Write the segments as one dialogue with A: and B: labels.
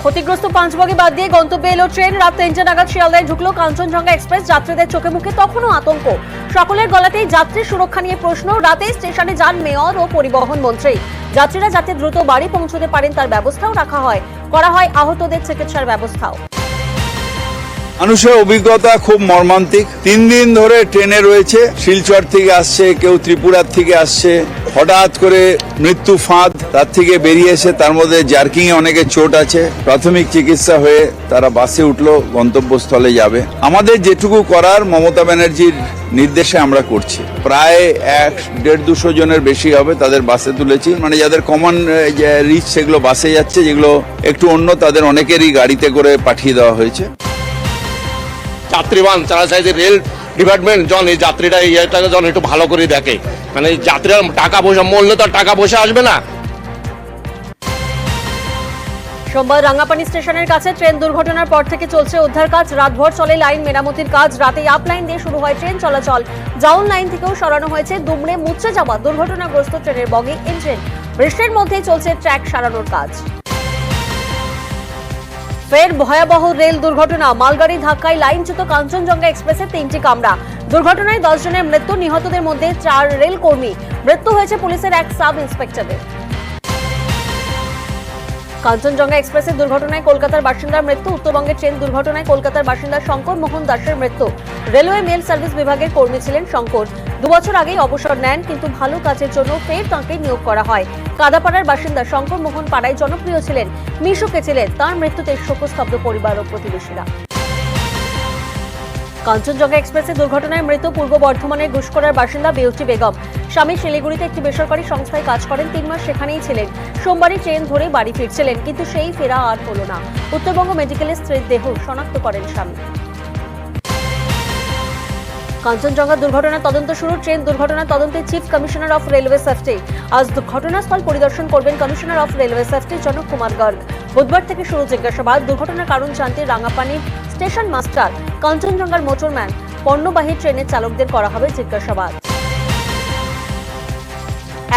A: ক্ষতিগ্রস্ত পাঁচবগে বাদ দিয়ে গন্তব্যে এলো ট্রেন। রাত 3টা নাগাদ শিয়ালদায় ঢুকলো কাঞ্চনজঙ্ঘা এক্সপ্রেস। যাত্রীদের চোখে মুখে তখনও আতঙ্ক। সকলের গলাতেই যাত্রী সুরক্ষা নিয়ে প্রশ্ন। রাতে স্টেশনে যান মেয়র ও পরিবহন মন্ত্রী। যাত্রীরা যাতে দ্রুত বাড়ি পৌঁছতে পারেন তার ব্যবস্থাও করা হয় আহতদের চিকিৎসার ব্যবস্থাও।
B: মানুষের অভিজ্ঞতা খুব মর্মান্তিক। 3 দিন ধরে ট্রেনে রয়েছে, শিলচর থেকে আসছে, কেউ ত্রিপুরার থেকে আসছে। হঠাৎ করে মৃত্যু ফাঁদ, তার থেকে বেরিয়ে এসে তার মধ্যে জার্কিং এ অনেকের চোট আছে। প্রাথমিক চিকিৎসা হয়ে তারা বাসে উঠলো, গন্তব্যস্থলে যাবে। আমাদের যেটুকু করার মমতা ব্যানার্জির নির্দেশে আমরা করছি। প্রায় 150-200 জনের বেশি হবে, তাদের বাসে তুলেছি। মানে যাদের কমন রিচ সেগুলো বাসে যাচ্ছে, যেগুলো একটু অন্য তাদের অনেকেরই গাড়িতে করে পাঠিয়ে দেওয়া হয়েছে।
C: যাত্রীবান যারা চাইছে রেল ডিপার্টমেন্ট যখন এই যাত্রীরা এইটাকে যখন একটু ভালো করে দেখে, মানে যাত্রীরা টাকা পয়সা মরলে তো আর টাকা পয়সা আসবে না।
A: সোমবার রাঙ্গাপানি স্টেশনের কাছে ট্রেন দুর্ঘটনার পর থেকে চলছে উদ্ধার কাজ। রাতভর চলে লাইন মেরামতির কাজ। রাতেই আপ লাইন দিয়ে শুরু হয় ট্রেন চলাচল। ডাউন লাইন থেকেও সরানো হয়েছে দুমড়ে মুচড়ে যাওয়া দুর্ঘটনাগ্রস্ত ট্রেনের বগি ইঞ্জিন। বৃষ্টির মধ্যেই চলছে ট্র্যাক সারানোর কাজ। ফের ভয়াবহ রেল দুর্ঘটনা। মালগাড়ি ধাক্কায় লাইনচ্যুত কাঞ্চনজঙ্ঘা এক্সপ্রেসের 3টি কামরা। দুর্ঘটনায় 10 জনের মৃত্যু, নিহতদের মধ্যে 4 রেল কর্মী। মৃত্যু হয়েছে পুলিশের এক সাব ইন্সপেক্টরের। কাঞ্চনজঙ্ঘা এক্সপ্রেসের দুর্ঘটনায় কলকাতার বাসিন্দার মৃত্যু। উত্তরবঙ্গের ট্রেন দুর্ঘটনায় কলকাতার বাসিন্দা শঙ্কর মোহন দাসের মৃত্যু। রেলওয়ে মেল সার্ভিস বিভাগের কর্মী ছিলেন শঙ্কর। 2 বছর আগেই অবসর নেন, কিন্তু ভালো কাজের জন্য ফের তাঁকে নিয়োগ করা হয়। কাদাপাড়ার বাসিন্দা শঙ্কর মোহন পাড়ায় জনপ্রিয় ছিলেন, মিশুকে ছিলেন। তাঁর মৃত্যুতে শোকস্তব্ধ পরিবার ও প্রতিবেশীরা। কাঞ্চনজঙ্ঘা এক্সপ্রেসের দুর্ঘটনায় মৃত পূর্ব বর্ধমানের ঘুষকরার বাসিন্দা বিউটি বেগম। স্বামী শিলিগুড়িতে একটি বেসরকারি সংস্থায় কাজ করেন। 3 মাস সেখানেই ছিলেন। সোমবারই ট্রেন ধরে বাড়ি ফিরছিলেন, কিন্তু সেই ফেরা আর হলো না। উত্তরবঙ্গ মেডিকেলে স্ত্রীর দেহ শনাক্ত করেন স্বামী। কাঞ্চনজঙ্ঘা দুর্ঘটনার তদন্ত শুরু। ট্রেন দুর্ঘটনার তদন্তে chief commissioner of railway safety আজ ঘটনাস্থল পরিদর্শন করবেন কমিশনার অফ রেলওয়ে সেফটি জনক কুমার গর্গ। বুধবার থেকে শুরু জিজ্ঞাসাবাদ। দুর্ঘটনার কারণ জানতে রাঙ্গাপানি স্টেশন মাস্টার, কাঞ্চনজঙ্ঘার মোটরম্যান, পণ্যবাহী ট্রেনের চালকদের করা হবে জিজ্ঞাসাবাদ।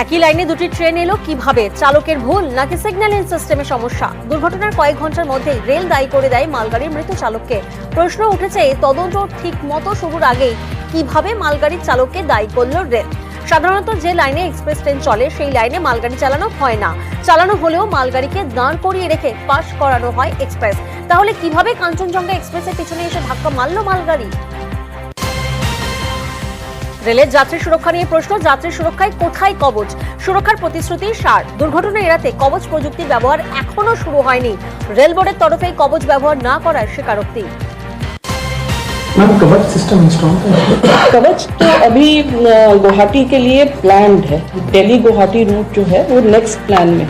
A: একই লাইনে দুটি ট্রেন এলো কিভাবে? চালকের ভুল নাকি সিগন্যালিং সিস্টেমে সমস্যা? দুর্ঘটনার কয়েক ঘন্টার মধ্যেই রেল দায়ী করে দেয় মালগাড়ির মৃত চালককে। প্রশ্ন উঠেছে, তদন্ত ঠিক মতো শুরুর আগেই কিভাবে মালগাড়ির চালককে দায়ী করল রেল? সাধারণত যে লাইনে এক্সপ্রেস ট্রেন চলে সেই লাইনে মালগাড়ি চালানো হয় না। চালানো হলেও মালগাড়িকে দাঁড় করিয়ে রেখে পাস করানো হয় এক্সপ্রেস। তাহলে কিভাবে কাঞ্চনজঙ্ঘা এক্সপ্রেসের পিছনে এসে ধাক্কা মারল মালগাড়ি? রেলের যাত্রী সুরক্ষা নিয়ে প্রশ্ন। যাত্রী সুরক্ষায় কোথায় কবচ? সুরক্ষার প্রতিশ্রুতির সার। দুর্ঘটনা এড়াতে কবচ প্রযুক্তির ব্যবহার এখনো শুরু হয়নি। রেল বোর্ডের তরফে কবচ ব্যবহার না করার স্বীকারোক্তি।
D: मैम कवच सिस्टम इंस्टॉल कवच तो अभी गुवाहाटी के लिए प्लान्ड है। दिल्ली गुवाहाटी रूट जो है वो नेक्स्ट प्लान में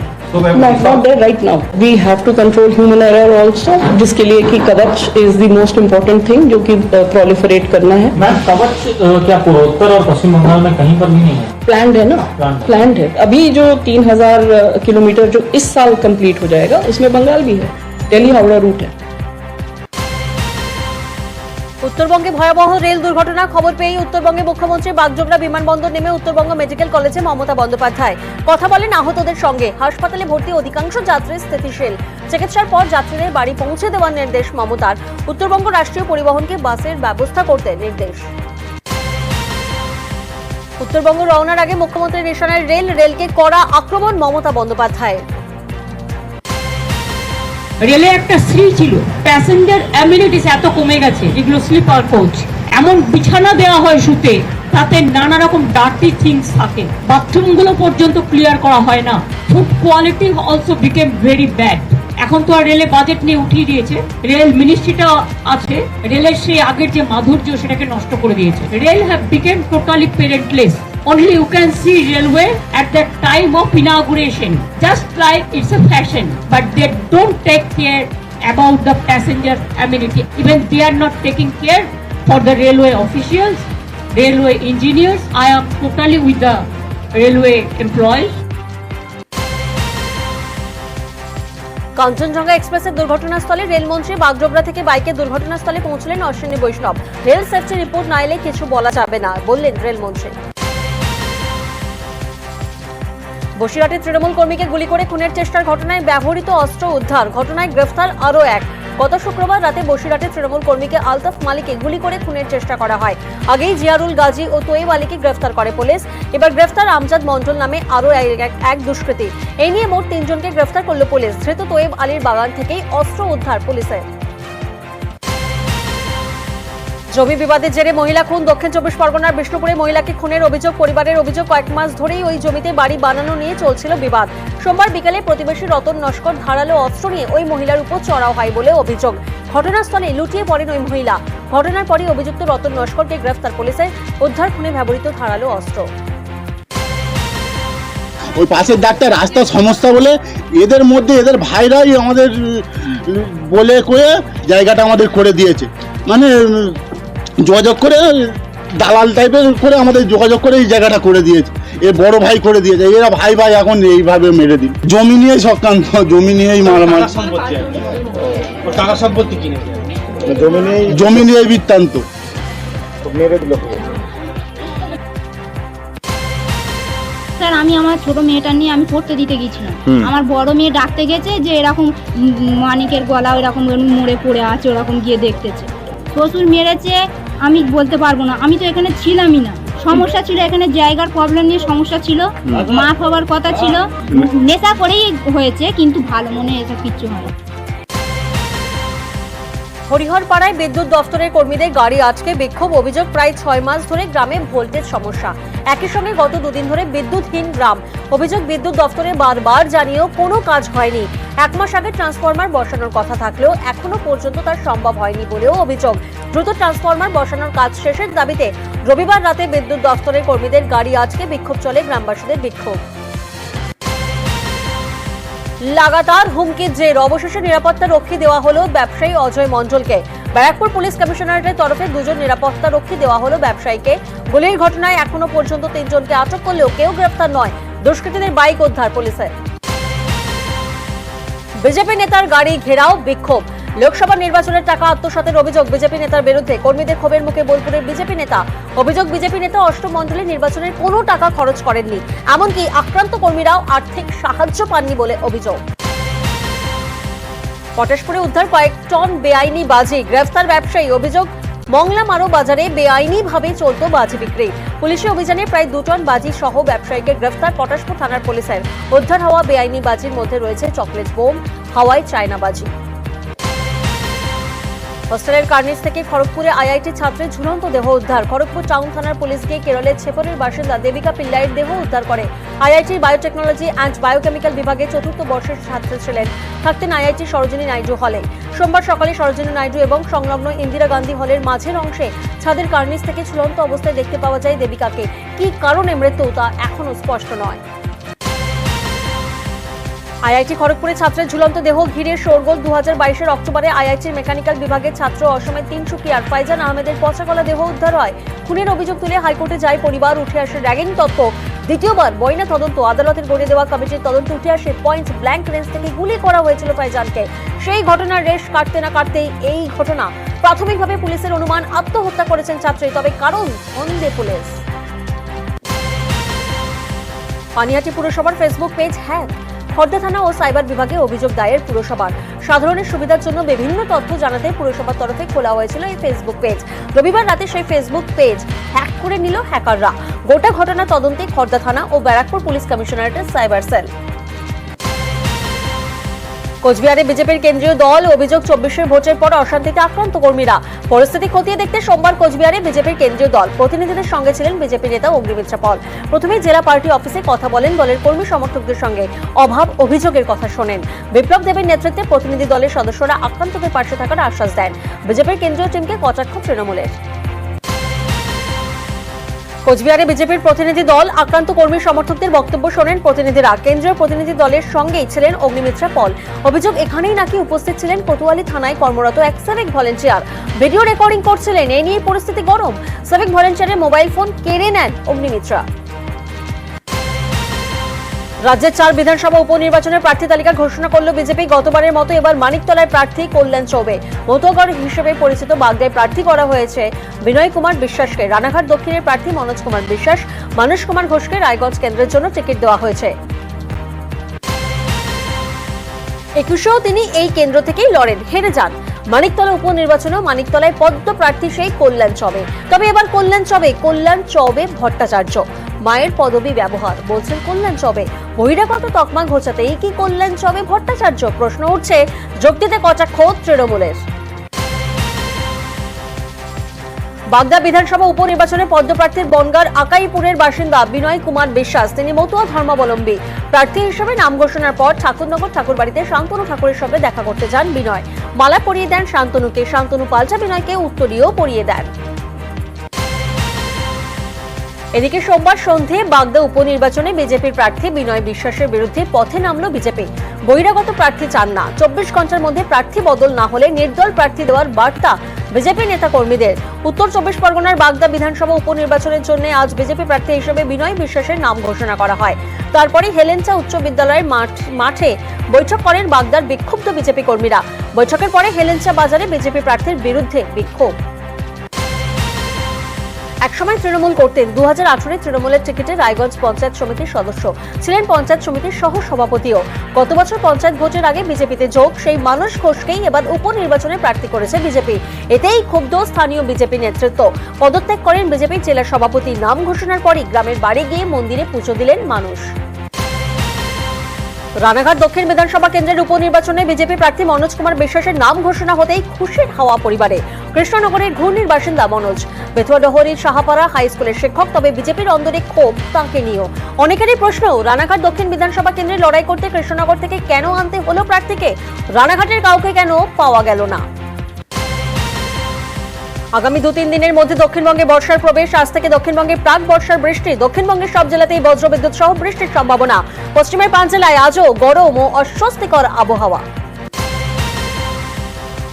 D: not there right now. We have to control human error also, जिसके लिए कि Kavach is the most important thing जो कि प्रोलिफरेट करना है।
E: मैम कवच क्या पूर्वोत्तर और पश्चिम बंगाल में कहीं पर भी नहीं है?
D: प्लान्ड है ना, प्लान्ड है। अभी जो 3000 किलोमीटर जो इस साल कंप्लीट हो जाएगा उसमें बंगाल भी है। दिल्ली हावड़ा रूट है।
A: উত্তরবঙ্গে ভয়াবহ রেল দুর্ঘটনা। খবর পেয়ে উত্তরবঙ্গে মুখ্যমন্ত্রী বাগডোগরা বিমানবন্দর নেমে উত্তরবঙ্গ মেডিকেল কলেজে মমতা বন্দ্যোপাধ্যায় কথা বলেন আহতদের সঙ্গে। হাসপাতালে ভর্তি অধিকাংশ যাত্রী স্থিতিশীল। চিকিৎসার পর যাত্রীদের বাড়ি পৌঁছে দেওয়ার নির্দেশ মমতার। উত্তরবঙ্গ রাষ্ট্রীয় পরিবহনকে বাসের ব্যবস্থা করতে নির্দেশ। উত্তরবঙ্গ রওনার আগে মুখ্যমন্ত্রীর নিশানায় রেলকে কড়া আক্রমণ মমতা বন্দ্যোপাধ্যায়।
F: রেলে একটা শ্রী ছিল, প্যাসেঞ্জার অ্যামিনিটিস এত কমে গেছে, যেগুলো স্লিপার কোচ, এমন বিছানা দেওয়া হয় শুতে, তাতে নানা রকম ডার্টি থিংস থাকে। বাথরুমগুলো পর্যন্ত ক্লিয়ার করা হয় না। Food quality also became very bad. এখন তো আর রেলে বাজেট নিয়ে উঠিয়ে দিয়েছে। রেল মিনিস্ট্রিটা আছে, রেলের সেই আগের যে মাধুর্য সেটাকে নষ্ট করে দিয়েছে। Rail have become totally parentless. Only you can see railway at the time of inauguration, just like it's a fashion, but they don't take care about the passenger amenity. Even they are not taking care for the railway officials, railway engineers. I am totally with the railway employees.
A: Kanchenjunga এক্সপ্রেসের দুর্ঘটনাস্থলে রেলমন্ত্রী বাগডোগরা থেকে বাইকে দুর্ঘটনাস্থলে পৌঁছলেন অশ্বিনী বৈষ্ণব। Rail safety report না এলে কিছু বলা যাবে না, বললেন রেলমন্ত্রী। বসিরহাটে তৃণমূল কর্মীকে গুলি করে খুনের চেষ্টার ঘটনায় ব্যবহৃত অস্ত্র উদ্ধার, ঘটনায় গ্রেফতার আরও এক। গত শুক্রবার রাতে বসিরহাটে তৃণমূল কর্মীকে আলতাফ মালিককে গুলি করে খুনের চেষ্টা করা হয়। আগেই জিয়ারুল গাজী ও তোয়েব আলীকে গ্রেফতার করে পুলিশ। এবার গ্রেফতার আমজাদ মণ্ডল নামে আরও এক দুষ্কৃতী। এই নিয়ে মোট 3 জনকে গ্রেফতার করল পুলিশ। ধৃত তোয়েব আলীর বাগান থেকেই অস্ত্র উদ্ধার পুলিশের। জমি বিবাদের জেরে মহিলা খুন, দক্ষিণ 24 পরগনার বিষ্ণুপুরে মহিলাকে খুনের অভিযোগ পরিবারের। অভিযোগ, কয়েক মাস ধরেই ওই জমিতে বাড়ি বানানো নিয়ে চলছিল বিবাদ। সোমবার বিকেলে প্রতিবেশী রতন নস্কর ধারালো অস্ত্র নিয়ে ওই মহিলার উপর চড়াও হয় বলে অভিযোগ। ঘটনাস্থলে লুটিয়ে পড়েন ওই মহিলা। ঘটনার পরই অভিযুক্ত রতন নস্করকে গ্রেফতার পুলিশের। উদ্ধার খুনে ব্যবহৃত ধারালো অস্ত্র।
G: ওই পাশের ডাক্তার রাস্তা সমস্যা বলে এদের মধ্যে এদের ভাইরাই আমাদের বলে করে জায়গাটা আমাদের করে দিয়েছে, মানে যোগাযোগ করে দালাল টাইপের করে আমাদের যোগাযোগ করে এই জায়গাটা করে দিয়েছে। এ বড় ভাই করে দিয়েছে, এরা ভাই ভাই এখন এইভাবে মেরে দিন। জমি নিয়েই সংক্রান্ত, জমি নিয়েই মারামারি, জমি নিয়েই বৃত্তান্ত।
H: স্যার, আমি আমার ছোট মেয়েটা নিয়ে আমি পড়তে দিতে গেছিলাম। আমার বড় মেয়ে ডাকতে গেছে যে এরকম মানিকের গলা এরকম মরে পড়ে আছে, ওরকম গিয়ে দেখতেছে। শ্বশুর মেরেছে আমি বলতে পারবো না, আমি তো এখানে ছিলামই না। সমস্যা ছিল এখানে, জায়গার প্রবলেম নিয়ে সমস্যা ছিল, মাফ হওয়ার কথা ছিল। নেশা করেই হয়েছে, কিন্তু ভালো মনে এসব কিচ্ছু হয়।
A: হরিহরপাড়ায় বিদ্যুৎ দফতরের কর্মীদের গাড়ি আটকে বিক্ষোভ। অভিযোগ, প্রায় 6 মাস ধরে গ্রামে ভোল্টেজ সমস্যা। একই সঙ্গে গত 2 দিন ধরে বিদ্যুৎহীন গ্রাম। অভিযোগ, বিদ্যুৎ দফতরে বারবার জানিয়েও কোনো কাজ হয়নি। 1 মাস আগে ট্রান্সফরমার বসানোর কথা থাকলেও এখনো পর্যন্ত তার সম্ভব হয়নি বলেও অভিযোগ। দ্রুত ট্রান্সফরমার বসানোর কাজ শেষের দাবিতে রবিবার রাতে বিদ্যুৎ দফতরের কর্মীদের গাড়ি আটকে বিক্ষোভ চলে। গ্রামবাসীদের বিক্ষোভ। লাগাতার হুমকির জের অবশেষে নিরাপত্তা রক্ষী দেওয়া হলো ব্যবসায়ী অজয় মণ্ডলকে। ব্যারাকপুর পুলিশ কমিশনারেটের তরফে 2 জন নিরাপত্তা রক্ষী দেওয়া হলো ব্যবসায়ীকে। গুলির ঘটনায় এখনো পর্যন্ত 3 জনকে আটক করলেও কেউ গ্রেফতার নয়। দুষ্কৃতীদের বাইক উদ্ধার পুলিশের। বিজেপি নেতার গাড়ি ঘেরাও, বিক্ষোভ। লোকসভা নির্বাচনের টাকা আত্মসাতের অভিযোগ বিজেপি নেতার বিরুদ্ধে। কর্মীদের ক্ষোভের মুখে বোলপুরের বিজেপি নেতা। অভিযোগ, বিজেপি নেতা অষ্টম মণ্ডলে নির্বাচনের কোনো টাকা খরচ করেননি, এমনকি আক্রান্ত কর্মীরাও আর্থিক সাহায্য পাননি বলে অভিযোগ। পটাশপুরে উদ্ধার কয়েক টন বেআইনি বাজি, গ্রেফতার ব্যবসায়ী। অভিযোগ, মংলা মারো বাজারে বেআইনি ভাবে চলত বাজি বিক্রি। পুলিশি অভিযানে প্রায় 2 টন বাজি সহ ব্যবসায়ীকে গ্রেফতার পটাশপুর থানার পুলিশের। উদ্ধার হওয়া বেআইনি বাজির মধ্যে রয়েছে চকলেট বোম, হাওয়াই চায়না বাজি। হোস্টেলের কার্নিস থেকে খড়গপুরে আইআইটি ছাত্রের ঝুলন্ত দেহ উদ্ধার। খড়গপুর টাউন থানার পুলিশ গিয়ে কেরলের ছেপরের বাসিন্দা দেবিকা পিল্লাইয়ের দেহ উদ্ধার করে। আইআইটির বায়োটেকনোলজি অ্যান্ড বায়োকেমিক্যাল বিভাগে 4র্থ বর্ষের ছাত্র ছিলেন। থাকতেন আইআইটি সরোজিনী নাইডু হলে। সোমবার সকালে সরোজিনী নাইডু এবং সংলগ্ন ইন্দিরা গান্ধী হলের মাঝের অংশে ছাদের কার্নিস থেকে ঝুলন্ত অবস্থায় দেখতে পাওয়া যায় দেবিকাকে। কী কারণে মৃত্যু তা এখনো স্পষ্ট নয়। আইআইটি খড়গপুরে ছাত্রের ঝুলন্ত দেহ ঘিরে শোরগোল। 2022-এর অক্টোবরে আইআইটির মেকানিক্যাল বিভাগের ছাত্র অসমে তিনসুকিয়ার ফাইজান আহমেদের পচাগলা দেহ উদ্ধার হয়। খুনের অভিযোগ তুলে হাইকোর্টে যায় পরিবার। উঠে আসে র্যাগিং তত্ত্ব। দ্বিতীয়বার বয়না তদন্ত। আদালতের গড়িয়ে দেওয়া কমিটির তদন্ত উঠে আসে পয়েন্ট ব্ল্যাঙ্ক রেঞ্জ থেকে গুলি করা হয়েছিল ফাইজানকে। সেই ঘটনার রেশ কাটতে না কাটতেই এই ঘটনা। প্রাথমিকভাবে পুলিশের অনুমান আত্মহত্যা করেছেন ছাত্রী, তবে কারণ সন্দেহ পুলিশ। পানিহাটি পুরসভার ফেসবুক পেজ হ্যাক। খর্দা থানা ও সাইবার বিভাগে অভিযোগ দায়ের পুরসভার। সাধারণের সুবিধার জন্য বিভিন্ন তথ্য জানাতে পুরসভার তরফে খোলা হয়েছিল এই ফেসবুক পেজ। রবিবার রাতে সেই ফেসবুক পেজ হ্যাক করে নিল হ্যাকাররা। গোটা ঘটনা তদন্তে খর্দা থানা ও ব্যারাকপুর পুলিশ কমিশনারেটের সাইবার সেল। কোচবিহারে বিজেপির কেন্দ্রীয় দল। অভিযোগ, 24-এর ভোটের পর অশান্তিতে আক্রান্ত কর্মীরা। পরিস্থিতি খতিয়ে দেখতে সোমবার কোচবিহারে বিজেপির কেন্দ্রীয় দল। প্রতিনিধিদের সঙ্গে ছিলেন বিজেপি নেতা অগ্নিমিত্রা পল। প্রথমে জেলা পার্টি অফিসে কথা বলেন, দলের কর্মী সমর্থকদের সঙ্গে অভাব অভিযোগের কথা শোনেন। বিপ্লব দেবের নেতৃত্বে প্রতিনিধি দলের সদস্যরা আক্রান্তদের পাশে থাকার আশ্বাস দেন। বিজেপির কেন্দ্রীয় টিমকে কটাক্ষ তৃণমূলের। কোচবিহারে বিজেপির প্রতিনিধি দল আক্রান্ত কর্মী সমর্থকদের বক্তব্য শোনেন প্রতিনিধিরা। কেন্দ্রীয় প্রতিনিধি দলের সঙ্গেই ছিলেন অগ্নিমিত্রা পল। অভিযোগ, এখানেই নাকি উপস্থিত ছিলেন কোতোয়ালি থানায় কর্মরত এক সিভিক ভলেন্টিয়ার। ভিডিও রেকর্ডিং করছিলেন। এই নিয়ে পরিস্থিতি গরম। সিভিক ভলেন্টিয়ারের মোবাইল ফোন কেড়ে নেন অগ্নিমিত্রা। রাজ্যের 4 বিধানসভা উপনির্বাচনের প্রার্থী তালিকা ঘোষণা করল বিজেপি। গতবারের মতো এবার মানিকতলার প্রার্থী কল্যাণ চৌবে। মতোগড় হিসেবে পরিচিত বাগদায় প্রার্থী করা হয়েছে বিনয় কুমার বিশ্বাসকে। রানাঘাট দক্ষিণের প্রার্থী মনোজ কুমার বিশ্বাস, মানস কুমার ঘোষকে রায়গঞ্জ কেন্দ্রের জন্য টিকিট দেওয়া হয়েছে। একুশেও তিনি এই কেন্দ্র থেকেই লড়েন, হেরে যান। মানিকতলা উপনির্বাচনেও মানিকতলায় পদ্ম প্রার্থী সেই কল্যাণ চবে। তবে এবার কল্যাণ চবে ভট্টাচার্য। মায়ের পদবি ব্যবহার, বলছেন কল্যাণ চবে। বহিরাগত তকমা ঘোচাতেই কি কল্যাণ চবে ভট্টাচার্য? প্রশ্ন উঠছে, যুক্তিতে কটাক্ষ তৃণমূলের। বাগদা বিধানসভা উপনির্বাচনে পদ্মপ্রার্থীর বনগাঁর আকাইপুরের বাসিন্দা বিনয় কুমার বিশ্বাস। তিনি মতুয়া ধর্মাবলম্বী। প্রার্থী হিসেবে নাম ঘোষণার পর ঠাকুরনগর ঠাকুরবাড়িতে শান্তনু ঠাকুরের সঙ্গে দেখা করতে যান বিনয়। মালা পরিয়ে দেন শান্তনুকে, শান্তনু পাল্টা বিনয়কে উত্তরীয় পরিয়ে দেন। এদিকে সোমবার সন্ধে বাগদা উপনির্বাচনে বিজেপির প্রার্থী বিনয় বিশ্বাসের বিরুদ্ধে পথে নামল বিজেপি। বহিরাগত প্রার্থী চান না। 24 ঘন্টার মধ্যে প্রার্থী বদল না হলে নির্দল প্রার্থী দেওয়ার বার্তা বিজেপি নেতা কর্মীদের। উত্তর 24 পরগনার বাগদা বিধানসভা উপনির্বাচনের জন্য আজ বিজেপি প্রার্থী হিসেবে বিনয় বিশ্বাসের নাম ঘোষণা করা হয়। তারপরে হেলেঞ্চা উচ্চ বিদ্যালয়ের মাঠে বৈঠক করেন বাগদার বিক্ষুব্ধ বিজেপি কর্মীরা। বৈঠকের পরে হেলেঞ্চা বাজারে বিজেপি প্রার্থীর বিরুদ্ধে বিক্ষোভ। একসময় তৃণমূল করতেন। 2018-এ তৃণমূলের টিকিটে রায়গঞ্জ পঞ্চায়েত সমিতির সদস্য ছিলেন, পঞ্চায়েত সমিতির সহ সভাপতিও। গত বছর পঞ্চায়েত ভোটের আগে বিজেপিতে যোগ সেই মানস ঘোষকেই এবার উপনির্বাচনে প্রার্থী করেছে বিজেপি। এতেই ক্ষুব্ধ স্থানীয় বিজেপি নেতৃত্ব। পদত্যাগ করেন বিজেপির জেলা সভাপতি। নাম ঘোষণার পরই গ্রামের বাড়ি গিয়ে মন্দিরে পুজো দিলেন মানুষ। রানাঘাট দক্ষিণ বিধানসভা কেন্দ্রের উপনির্বাচনে বিজেপি প্রার্থী মনোজ কুমার বিশ্বাসের নাম ঘোষণা হতেই খুশির হাওয়া পরিবারে। কৃষ্ণনগরের ঘূর্ণির বাসিন্দা মনোজ বেতুয়াডহরির সাহাপাড়া হাই স্কুলের শিক্ষক। তবে বিজেপির অন্দরে ক্ষোভ তাঁকে নিয়েও। অনেকেরই প্রশ্ন, রানাঘাট দক্ষিণ বিধানসভা কেন্দ্রে লড়াই করতে কৃষ্ণনগর থেকে কেন আনতে হলো প্রার্থীকে? রানাঘাটের কাউকে কেন পাওয়া গেল না? আগামী 2-3 দিনের মধ্যে দক্ষিণবঙ্গে বর্ষার প্রবেশ। আজ থেকে দক্ষিণবঙ্গে প্রাক বর্ষার বৃষ্টি। দক্ষিণবঙ্গের সব জেলাতেই বজ্রবিদ্যুৎ সহ বৃষ্টির সম্ভাবনা। পশ্চিমের 5 জেলায় আজও গরম ও অস্বস্তিকর আবহাওয়া।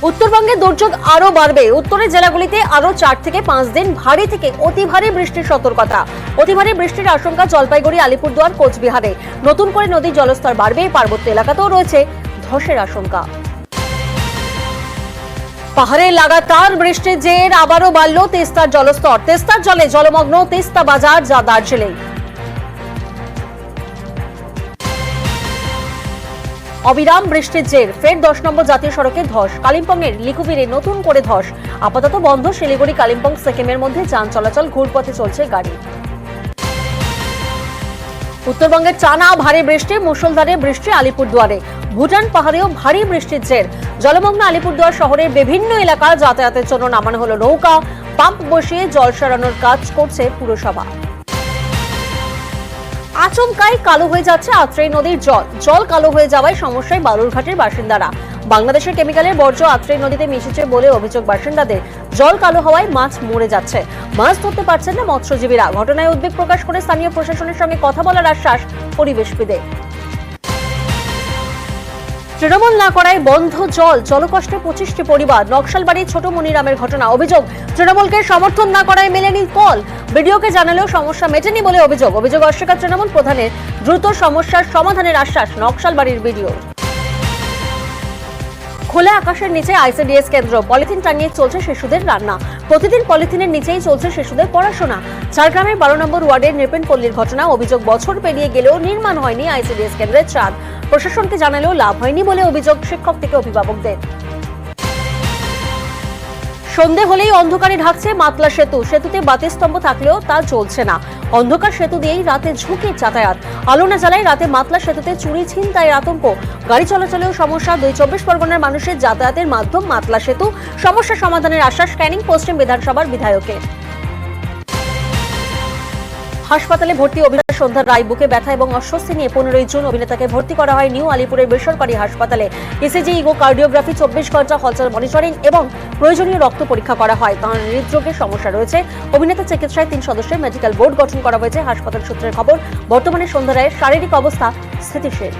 A: উত্তরবঙ্গে দুর্যোগ আরো বাড়বে। উত্তরের জেলাগুলিতে আরো 4 থেকে 5 দিন ভারী থেকে অতি ভারী বৃষ্টির সতর্কতা। অতি ভারী বৃষ্টির আশঙ্কা জলপাইগুড়ি, আলিপুরদুয়ার, কোচবিহারে। নতুন করে নদীর জলস্তর বাড়বে। পার্বত্য এলাকাতেও রয়েছে ধসের আশঙ্কা। পাহাড়ে লাগাতার বৃষ্টির জের আবারও বাড়ল তিস্তার জলস্তর। তিস্তার জলে জলমগ্ন তিস্তা বাজার, যা দার্জিলিং। অবিরাম বৃষ্টির জের ফের 10 নম্বর জাতীয় সড়কে ধস। কালিম্পংয়ের লিকুবিরে নতুন করে ধস। আপাতত বন্ধ শিলিগুড়ি কালিম্পং সেকেমের মধ্যে যান চলাচল। ঘুরপথে চলছে গাড়ি। উত্তরবঙ্গের টানা ভারী বৃষ্টি, মুষলধারে বৃষ্টি আলিপুরদুয়ারে। ভুটান পাহাড়েও ভারী বৃষ্টির জের। জলমগ্ন আলিপুরদুয়ার শহরের বিভিন্ন এলাকা যাতায়াতের জন্য নামানো হলো নৌকা। পাম্প বসিয়ে জল সরানোর কাজ করছে পুরসভা। আচমকাই কালো হয়ে যাচ্ছে আত্রেই নদীর জল কালো হয়ে যাওয়ায় সমস্যায় বালুরঘাটের বাসিন্দারা। বাংলাদেশের কেমিক্যালের বর্জ্য আত্রেই নদীতে মিশেছে বলে অভিযোগ বাসিন্দাদের। জল কালো হওয়ায় মাছ মরে যাচ্ছে। মাছ ধরতে পারছেন না মৎস্যজীবীরা। ঘটনায় উদ্বেগ প্রকাশ করে স্থানীয় প্রশাসনের সঙ্গে কথা বলার আশ্বাস পরিবেশবিদের। তৃণমূল না করায় বন্ধ জলকষ্টে 25টি পরিবার। নকশালবাড়ির ছোট মনিরামের ঘটনা। অভিযোগ, তৃণমূলকে সমর্থন না করায় মেলেনি কল। বিডিওকে জানালেও সমস্যা মেটেনি বলে অভিযোগ অস্বীকার তৃণমূল প্রধানের। দ্রুত সমস্যার সমাধানের আশ্বাস নকশালবাড়ির বিডিও। খোলা আকাশের নিচে আইসিডিএস কেন্দ্র। পলিথিন টাঙিয়ে চলছে শিশুদের রান্না। প্রতিদিন পলিথিনের নিচেই চলছে শিশুদের পড়াশোনা। ঝাড়গ্রামের 12 নম্বর ওয়ার্ডের নৃপেনপল্লীর ঘটনা। অভিযোগ, বছর পেরিয়ে গেলেও নির্মাণ হয়নি আইসিডিএস কেন্দ্রের ছাদ। প্রশাসনকে জানালেও লাভ হয়নি বলে অভিযোগ শিক্ষক থেকে অভিভাবকদের। সন্ধে হলেই অন্ধকারে ঢাকছে মাতলা সেতু। সেতুতে বাতিস্তম্ভ থাকলেও তা চলছে না। অন্ধকার সেতু দিয়েই রাতে ঝুঁকি যাতায়াত। আলো না জ্বালায় রাতে মাতলা সেতুতে চুরি ছিনতাইয়ের আতঙ্ক। গাড়ি চলাচলেও সমস্যা। 24 পরগনার মানুষের যাতায়াতের মাধ্যম মাতলা সেতু। সমস্যা সমাধানের আশ্বাস ক্যানিং পশ্চিম বিধানসভার বিধায়কের। হাসপাতালে ভর্তি অভিনেতা সন্ধ্যা রায়। বুকে ব্যথা এবং অস্বস্তি নিয়ে 15 জুন অভিনেতাকে ভর্তি করা হয় নিউ আলিপুরের বেসরকারি হাসপাতালে। ইসিজি, ইগো, কার্ডিওগ্রাফি, 24 ঘন্টা হলচাল মনিটরিং এবং প্রয়োজনীয় রক্ত পরীক্ষা করা হয়। তাঁর হৃদরোগের সমস্যা রয়েছে। অভিনেতা চিকিৎসায় 3 সদস্যের মেডিকেল বোর্ড গঠন করা হয়েছে। হাসপাতাল সূত্রের খবর, বর্তমানে সন্ধ্যা রায়ের শারীরিক অবস্থা স্থিতিশীল।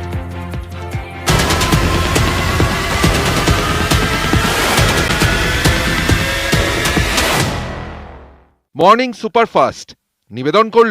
I: মর্নিং সুপারফাস্ট নিবেদন করল